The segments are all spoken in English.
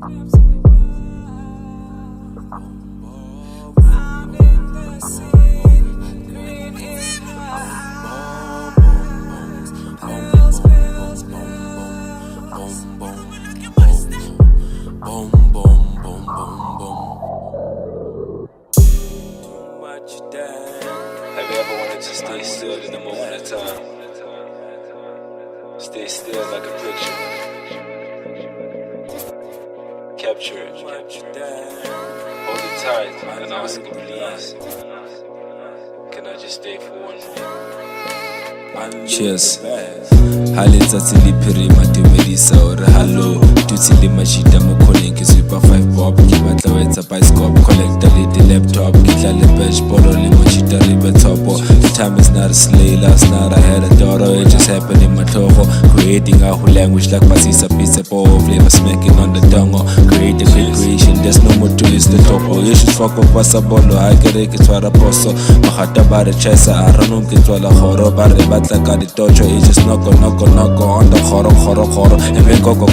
Have you ever wanted to stay still in the moment of time? Stay still like a picture. Capture it. Hold it tight and ask it, please. Can I just stay for 1 minute? Cheers. Hale tsatsi le phirima dumedisa ore hallo dutse le mashita mo calling ke super 5 bob ke batla ho etsa bicycle collector le di laptop ke tla le badge bolo le mashita ribe topo. The time is not a slay, last night I had a daughter, it just happened in my toho. Creating a whole language like Masisa pizza bowl, flavor smacking on the dongo. Create a great creation, there's no more to use the topo. You should fuck up pasabolo, I get it, it's what I posso. Mahata bare chesa, I run on kitwala horo, bare batla kadi tocho, it just knock on the horo. And then coco,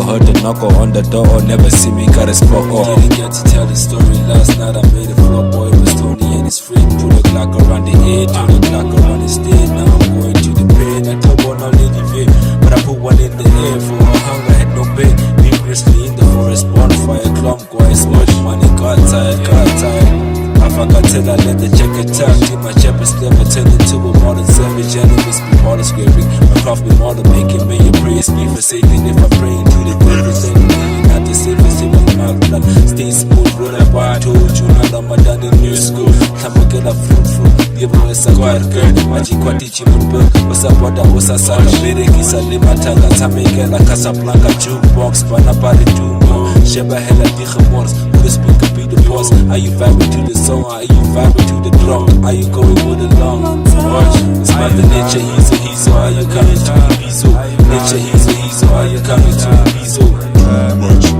heard the knock on the door, never see me got a spoko. Didn't get to tell the story last night, I made a flop boy, it was Tony and his freak. Put a clock around the head, turn the clock around his head. Now I'm going to the bed, I told one now lady vid, but I put one in the air for my hunger, had no bed. Big grizzly in the forest, bonfire, clump, guys, much money, got tired. I forgot till I let the jacket tap. Till my shepherd's never turn into a modern savage. Enemies be modern scraping. My craft be modern making. May your praise be forsaken. If I'm praying to the devils, then not the safest in my blood. Stay smooth, roll up. I told you, now I'm done in new school. Time to get a fruit. Give us a quiet girl. Magic quantity mumbo. What's up, what I was a sala. Berekisa limatanga. Tamegela Casablanca jukebox. Panapari tumo. Sheba hella digemors. Who speak be the boss? Are you vibing to the song? Are you vibing to the drum? Are you going with the long? Watch, it's Mother Nature, he's are you coming to the Bizo? Nature, he's are you coming to the Bizo?